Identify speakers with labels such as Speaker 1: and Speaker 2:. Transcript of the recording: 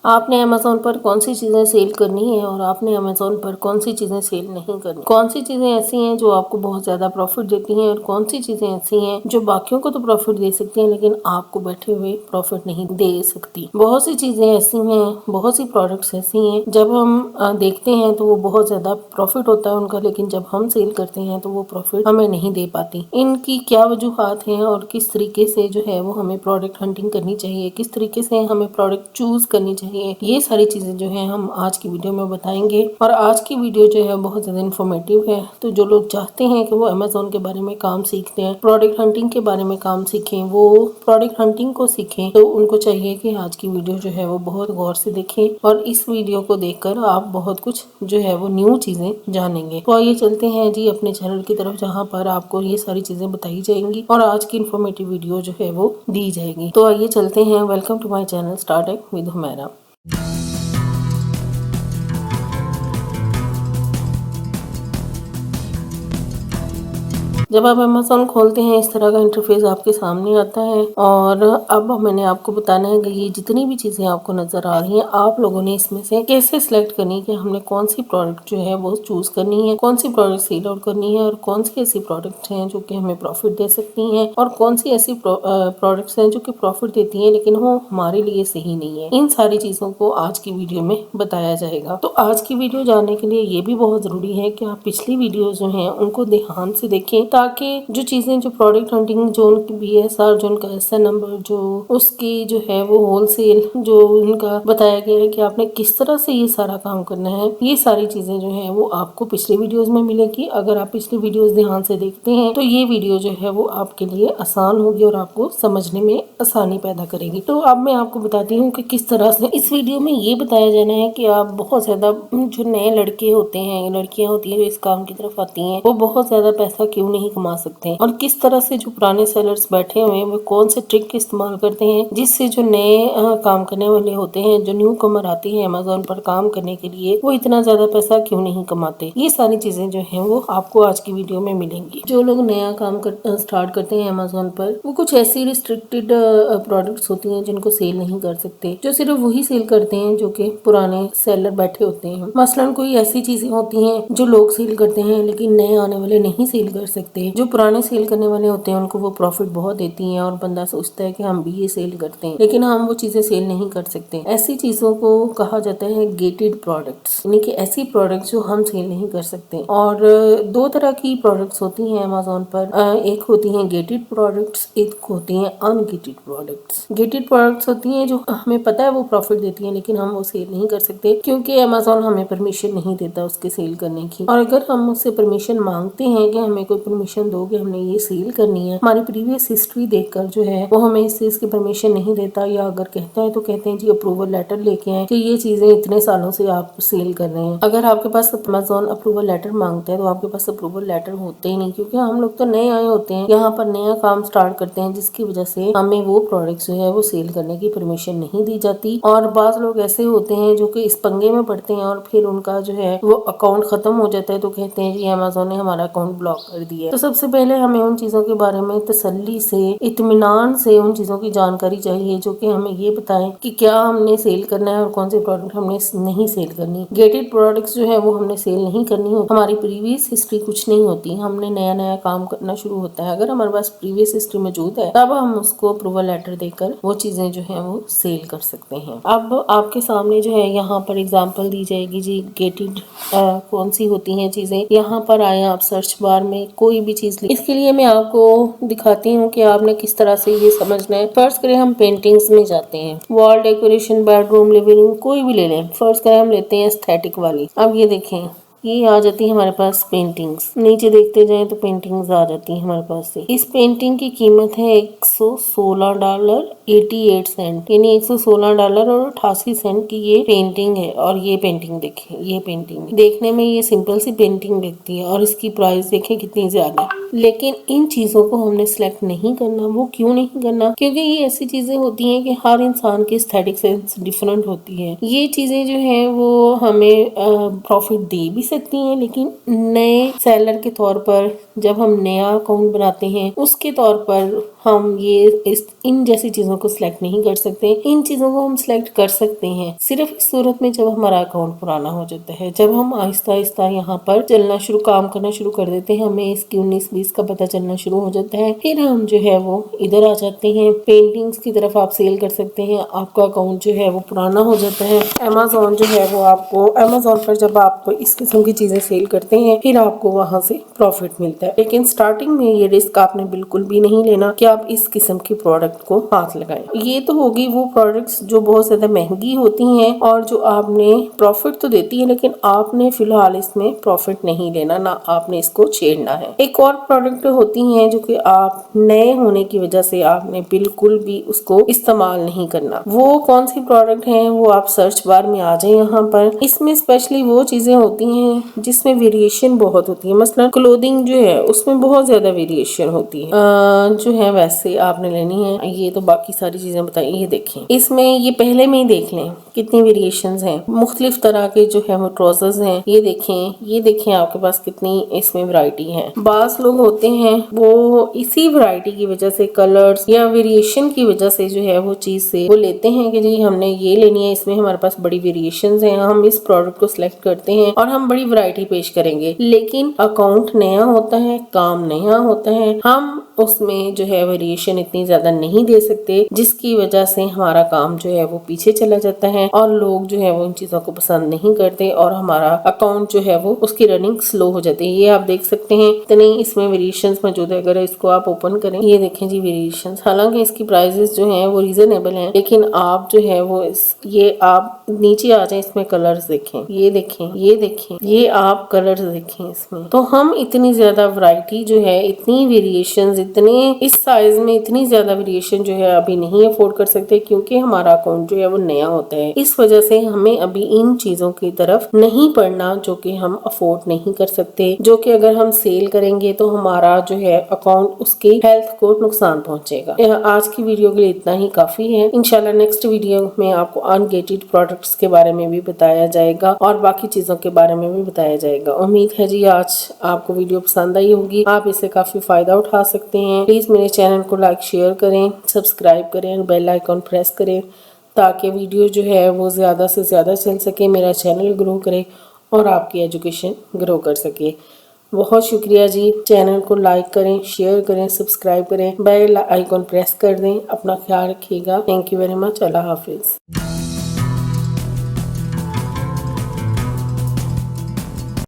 Speaker 1: आपने अमेज़न पर कौन सी चीज़ें सेल करनी है और आपने अमेज़न पर कौन सी चीज़ें सेल नहीं करनी। कौन सी चीज़ें ऐसी हैं जो आपको बहुत ज़्यादा प्रॉफिट देती हैं और कौन सी चीज़ें ऐसी हैं जो बाकियों को तो प्रॉफिट दे सकती हैं लेकिन आपको बैठे हुए प्रॉफिट नहीं दे सकती। बहुत सी चीज़ें ऐसी हैं, बहुत सी प्रोडक्ट्स ऐसी हैं, जब हम देखते हैं तो वो बहुत ज़्यादा प्रॉफिट होता है उनका, लेकिन जब हम सेल करते हैं तो वो प्रॉफिट हमें नहीं दे पाती। इनकी क्या वजूहात हैं और किस तरीके से जो है वो हमें प्रोडक्ट हंटिंग करनी चाहिए, किस तरीके से हमें प्रोडक्ट चूज करनी चाहिए, ये सारी चीजें जो है हम आज की वीडियो में बताएंगे। और आज की वीडियो जो है बहुत ज्यादा इन्फॉर्मेटिव है, तो जो लोग चाहते हैं कि वो अमेज़न के बारे में काम सीखते हैं, प्रोडक्ट हंटिंग के बारे में काम सीखें, वो प्रोडक्ट हंटिंग को सीखें, तो उनको चाहिए कि आज की वीडियो जो है वो बहुत गौर से देखें और इस वीडियो को देखकर आप बहुत कुछ जो है वो न्यू चीजें जानेंगे। तो आइए चलते हैं जी अपने चैनल की तरफ, जहाँ पर आपको ये सारी चीजें बताई जाएंगी और आज की इन्फॉर्मेटिव वीडियो जो है वो दी जाएगी। तो आइए चलते हैं। Welcome to my channel start with Humaira. जब आप अमेज़न खोलते हैं इस तरह का इंटरफेस आपके सामने आता है और अब मैंने आपको बताना है कि ये जितनी भी चीज़ें आपको नज़र आ रही हैं, आप लोगों ने इसमें से कैसे सिलेक्ट करनी है कि हमने कौन सी प्रोडक्ट जो है वो चूज़ करनी है, कौन सी प्रोडक्ट सेल आउट करनी है और कौन सी ऐसी प्रोडक्ट हैं जो कि हमें प्रॉफिट दे सकती हैं और कौन सी ऐसी प्रोडक्ट्स हैं जो कि प्रॉफिट देती हैं लेकिन वो हमारे लिए सही नहीं है। इन सारी चीज़ों को आज की वीडियो में बताया जाएगा। तो आज की वीडियो जानने के लिए ये भी बहुत ज़रूरी है कि आप पिछली वीडियो जो हैं उनको ध्यान से देखें, ताकि जो चीजें, जो प्रोडक्ट हंटिंग, जो उनकी BSR, जो उनका SN नंबर, जो उसकी जो है वो होलसेल, जो उनका बताया गया है कि आपने किस तरह से ये सारा काम करना है, ये सारी चीजें जो है वो आपको पिछली वीडियोस में मिलेगी। अगर आप पिछली वीडियोस ध्यान से देखते हैं तो ये वीडियो जो है वो आपके लिए आसान होगी और आपको समझने में आसानी पैदा करेगी। तो अब मैं आपको बताती हूँ कि किस तरह से इस वीडियो में ये बताया जाना है कि आप बहुत ज्यादा, जो नए लड़के होते हैं, लड़कियां होती हैं जो इस काम की तरफ आती हैं, वो बहुत ज्यादा पैसा क्यों नहीं कमा सकते हैं और किस तरह से जो पुराने सेलर्स बैठे हुए हैं वो कौन से ट्रिक इस्तेमाल करते हैं जिससे जो नए काम करने वाले होते हैं, जो न्यू कमर आती है अमेज़न पर काम करने के लिए, वो इतना ज्यादा पैसा क्यों नहीं कमाते। ये सारी चीजें जो हैं वो आपको आज की वीडियो में मिलेंगी। जो लोग नया काम स्टार्ट करते हैं अमेज़न पर, वो कुछ ऐसी रिस्ट्रिक्टेड प्रोडक्ट्स होती हैं जिनको सेल नहीं कर सकते, जो सिर्फ वही सेल करते हैं जो कि पुराने सेलर बैठे होते हैं। मसलन कोई ऐसी चीजें होती हैं जो लोग सेल करते हैं लेकिन नए आने वाले नहीं सेल कर सकते। जो पुराने सेल करने वाले होते हैं उनको वो प्रॉफिट बहुत देती हैं और बंदा सोचता है कि हम भी ये सेल करते हैं, लेकिन हम वो चीजें सेल नहीं कर सकते। ऐसी चीजों को कहा जाता है गेटेड प्रोडक्ट्स, यानी कि ऐसी प्रोडक्ट्स जो हम सेल नहीं कर सकते। और दो तरह की प्रोडक्ट्स होती हैं अमेज़न पर, एक होती हैं गेटेड प्रोडक्ट्स, एक होती हैं अनगेटेड प्रोडक्ट्स। गेटेड प्रोडक्ट्स होती हैं जो हमें पता है वो प्रॉफिट देती हैं लेकिन हम वो सेल नहीं कर सकते क्योंकि अमेज़न हमें परमिशन नहीं देता उसके सेल करने की। और अगर हम उससे परमिशन मांगते हैं कि हमें कोई परमिशन दो कि हमने ये सेल करनी है, हमारी प्रीवियस हिस्ट्री देखकर जो है वो हमें इस चीज की परमिशन नहीं देता, या अगर कहते हैं तो कहते हैं जी अप्रूवल लेटर लेके आए कि ये चीजें इतने सालों से आप सेल कर रहे हैं। अगर आपके पास अमेज़न अप्रूवल लेटर मांगता है तो आपके पास अप्रूवल लेटर होते ही नहीं, क्योंकि हम लोग तो नए आए होते हैं, यहाँ पर नया काम स्टार्ट करते हैं, जिसकी वजह से हमें वो प्रोडक्ट जो है वो सेल करने की परमिशन नहीं दी जाती। और बाज लोग ऐसे होते हैं जो कि इस पंगे में पड़ते हैं और फिर उनका जो है वो अकाउंट खत्म हो जाता है तो कहते हैं जी अमेज़न ने हमारा अकाउंट ब्लॉक कर दिया। तो सबसे पहले हमें उन चीजों के बारे में तसल्ली से, इत्मीनान से उन चीजों की जानकारी चाहिए जो कि हमें ये बताएं कि क्या हमने सेल करना है और कौन से प्रोडक्ट हमने नहीं सेल करनी। गेटेड प्रोडक्ट्स जो है वो हमने सेल नहीं करनी हो, हमारी प्रीवियस हिस्ट्री कुछ नहीं होती, हमने नया नया काम करना शुरू होता है। अगर हमारे पास प्रीवियस हिस्ट्री मौजूद है तब हम उसको अप्रूवल लेटर देकर वो चीजें जो है वो सेल कर सकते हैं। अब आपके सामने जो है यहाँ पर एग्जाम्पल दी जाएगी जी गेटेड कौन सी होती हैं चीजें। यहाँ पर आए आप सर्च बार में कोई भी चीज, इसके लिए मैं आपको दिखाती हूँ कि आपने किस तरह से ये समझना है। फर्ज करें हम पेंटिंग्स में जाते हैं, wall decoration, bedroom, living room, कोई भी ले लें। फर्ज करें हम लेते हैं एस्थेटिक वाली। अब ये देखें, ये आ जाती है हमारे पास पेंटिंग्स, नीचे देखते जाएं तो पेंटिंग्स आ जाती है हमारे पास से। इस पेंटिंग की कीमत है $116.88, यानी $116 और 88 सेंट की ये पेंटिंग है। और ये पेंटिंग देखें, ये पेंटिंग देखने में ये सिंपल सी पेंटिंग दिखती है और इसकी प्राइस देखें कितनी ज्यादा। लेकिन इन चीजों को हमने सिलेक्ट नहीं करना। वो क्यों नहीं करना? क्योंकि ये ऐसी चीजें होती हैं कि हर इंसान की एस्थेटिक सेंस डिफरेंट होती है। ये चीजें जो है वो हमें प्रॉफिट दे भी सकती हैं, लेकिन नए सेलर के तौर पर जब हम नया अकाउंट बनाते हैं उसके तौर पर हम ये इन जैसी चीजों को सिलेक्ट नहीं कर सकते। इन चीजों को हम सिलेक्ट कर सकते हैं सिर्फ इस सूरत में जब हमारा अकाउंट पुराना हो जाता है, जब हम आहिस्ता आहिस्ता यहाँ पर काम करना शुरू कर देते हैं, हमें इसकी 19-20 का पता चलना शुरू हो जाता है, फिर हम जो है वो इधर आ जाते हैं। पेंटिंग्स की तरफ आप सेल कर सकते हैं, आपका अकाउंट जो है वो पुराना हो जाता है। अमेज़न जो है वो आपको अमेज़न पर जब आप इस किस्म की चीजें सेल करते हैं फिर आपको वहां से प्रॉफिट मिलता है, लेकिन स्टार्टिंग में ये रिस्क आपने बिल्कुल भी नहीं लेना कि आप इस किस्म की प्रोडक्ट को हाथ लगाएं। ये तो होगी वो प्रोडक्ट्स जो बहुत ज्यादा महंगी होती हैं और जो आपने प्रॉफिट तो देती है, लेकिन आपने फिलहाल इसमें प्रॉफिट नहीं लेना, ना आपने इसको छेड़ना है। एक और प्रोडक्ट होती हैं जो कि आप नए होने की वजह से आपने बिल्कुल भी उसको इस्तेमाल नहीं करना। वो कौन सी प्रोडक्ट है वो आप सर्च बार में आ जाए यहाँ पर। इसमें स्पेशली वो चीजें होती हैं जिसमें वेरिएशन बहुत होती है, मसलन क्लोथिंग जो है उसमें बहुत ज्यादा वेरिएशन होती है जो है वैसे आपने लेनी है। ये तो बाकी सारी चीजें बताई, ये देखें इसमें ये पहले में ही देख लें कितनी वेरिएशंस हैं, मुख्तलिफ तरह के जो है वो ट्राउजर्स हैं। ये देखें आपके पास कितनी इसमें वैरायटी है। बास लोग होते हैं वो इसी वैरायटी की वजह से, कलर्स या वेरिएशन की वजह से जो है वो चीज से वो लेते हैं कि जी हमने ये लेनी है, इसमें हमारे पास बड़ी वेरिएशंस हैं, हम इस प्रोडक्ट को सिलेक्ट करते हैं और हम बड़ी वैरायटी पेश करेंगे। लेकिन अकाउंट नया होता है, काम नया होता है, हम उसमें जो है वेरिएशन इतनी ज्यादा नहीं दे सकते, जिसकी वजह से हमारा काम जो है वो पीछे चला जाता है और लोग जो है वो इन चीजों को पसंद नहीं करते और हमारा अकाउंट जो है वो उसकी रनिंग स्लो हो जाती है। ये आप देख सकते हैं इतने इसमें वेरिएशंस मौजूद है। अगर इसको आप ओपन करें, ये देखें जी वेरिएशंस, हालांकि इसकी प्राइसेस जो हैं वो रीजनेबल हैं, लेकिन आप जो है वो ये आप नीचे आ जाए, इसमें कलर्स देखें, ये देखें, ये आप कलर्स देखें इसमें। तो हम इतनी ज्यादा वैरायटी जो है, इतनी वेरिएशंस, इतने इस साइज में इतनी ज्यादा वेरिएशन जो है अभी नहीं अफोर्ड कर सकते, क्योंकि हमारा अकाउंट जो है वो नया होता है। इस वजह से हमें अभी इन चीजों की तरफ नहीं पड़ना जो कि हम अफोर्ड नहीं कर सकते, जो कि अगर हम सेल करेंगे तो हमारा जो है अकाउंट उसकी हेल्थ को नुकसान पहुंचेगा। आज की वीडियो के लिए इतना ही काफी है। इंशाल्लाह नेक्स्ट वीडियो में आपको अनगेटेड प्रोडक्ट्स के बारे में भी बताया जाएगा और बाकी चीजों के बारे में भी बताया जाएगा। उम्मीद है जी आज आपको वीडियो पसंद आई होगी, आप इससे काफी फायदा उठा सकते हैं। प्लीज मेरे चैनल को लाइक, शेयर करें, सब्सक्राइब करें और बेल आइकॉन प्रेस करें ताकि वीडियो जो है वो ज़्यादा से ज़्यादा चल सके, मेरा चैनल ग्रो करे और आपकी एजुकेशन ग्रो कर सके। बहुत शुक्रिया जी। चैनल को लाइक करें, शेयर करें, सब्सक्राइब करें, बेल आइकॉन प्रेस कर दें। अपना ख्याल रखिएगा। Thank you very much. अल्लाह हाफिज़।